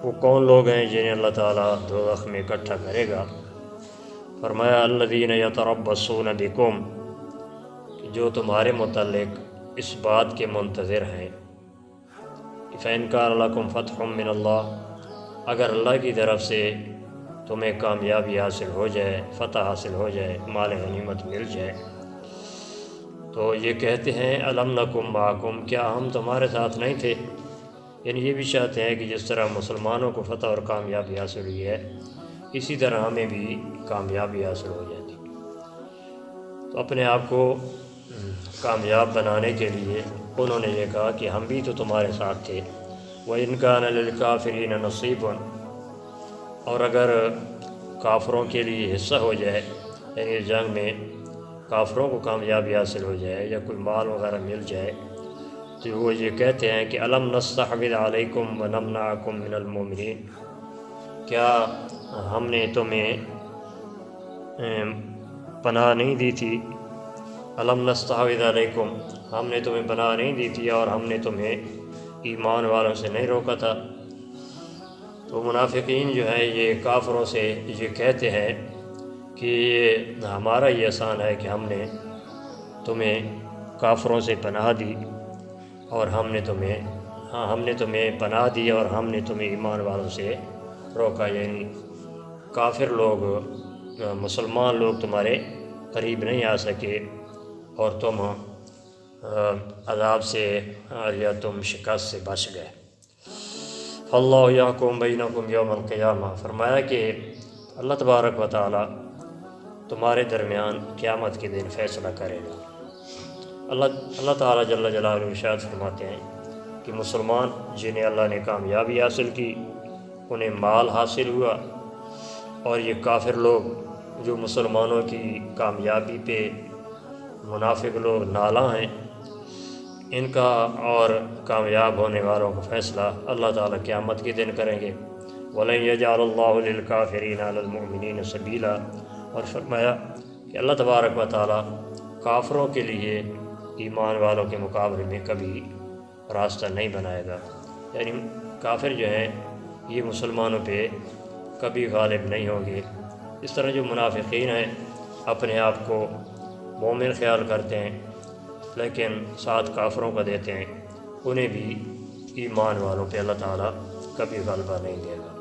وہ کون لوگ ہیں جنہیں اللہ تعالیٰ دوزخ میں اکٹھا کرے گا؟ فرمایا الذین یتربصون بکم، جو تمہارے متعلق اس بات کے منتظر ہیں فَإِنْ كَانَ لَكُمْ فَتْحٌ مِّنَ اللَّهِ، اگر اللہ کی طرف سے تمہیں کامیابی حاصل ہو جائے، فتح حاصل ہو جائے، مال غنیمت مل جائے، تو یہ کہتے ہیں الم نکم معکم، کیا ہم تمہارے ساتھ نہیں تھے؟ یعنی یہ بھی چاہتے ہیں کہ جس طرح مسلمانوں کو فتح اور کامیابی حاصل ہوئی ہے، اسی طرح ہمیں بھی کامیابی حاصل ہو جاتی۔ تو اپنے آپ کو کامیاب بنانے کے لیے انہوں نے یہ کہا کہ ہم بھی تو تمہارے ساتھ تھے۔ وَإِنْ كَانَ لِلْكَافِرِينَ نَصِيبٌ، اور اگر کافروں کے لیے حصہ ہو جائے، یعنی جنگ میں کافروں کو کامیابی حاصل ہو جائے یا کوئی مال وغیرہ مل جائے، تو وہ یہ کہتے ہیں کہ الم نستحوذ علیکم ونمنعکم من المؤمنین، کیا ہم نے تمہیں پناہ نہیں دی تھی؟ الم نستحوذ علیکم، ہم نے تمہیں پناہ نہیں دی تھی اور ہم نے تمہیں ایمان والوں سے نہیں روکا تھا۔ تو منافقین جو ہے یہ کافروں سے یہ کہتے ہیں کہ ہمارا یہ احسان ہے کہ ہم نے تمہیں کافروں سے پناہ دی اور ہم نے تمہیں پناہ دی اور ہم نے تمہیں ایمان والوں سے روکا، یعنی کافر لوگ، مسلمان لوگ تمہارے قریب نہیں آ سکے اور تم عذاب سے یا تم شکست سے بچ گئے۔ اللہ یحکم بینکم یوم القیامہ، فرمایا کہ اللہ تبارک و تعالی تمہارے درمیان قیامت کے دن فیصلہ کرے گا۔ اللہ تعالیٰ جل جلالہ ارشاد فرماتے ہیں کہ مسلمان جنہیں اللہ نے کامیابی حاصل کی، انہیں مال حاصل ہوا، اور یہ کافر لوگ جو مسلمانوں کی کامیابی پہ منافق لوگ نالاں ہیں، ان کا اور کامیاب ہونے والوں کا فیصلہ اللہ تعالیٰ قیامت کے دن کریں گے۔ وَلَن يَجْعَلَ اللَّهُ لِلْكَافِرِينَ عَلَى الْمُؤْمِنِينَ سَبِيلًا، اور فرمایا کہ اللہ تبارک و تعالیٰ کافروں کے لیے ایمان والوں کے مقابلے میں کبھی راستہ نہیں بنائے گا، یعنی کافر جو ہیں یہ مسلمانوں پہ کبھی غالب نہیں ہوں گے۔ اس طرح جو منافقین ہیں اپنے آپ کو مومن خیال کرتے ہیں لیکن ساتھ کافروں کا دیتے ہیں، انہیں بھی ایمان والوں پہ اللہ تعالیٰ کبھی غلبہ نہیں دے گا۔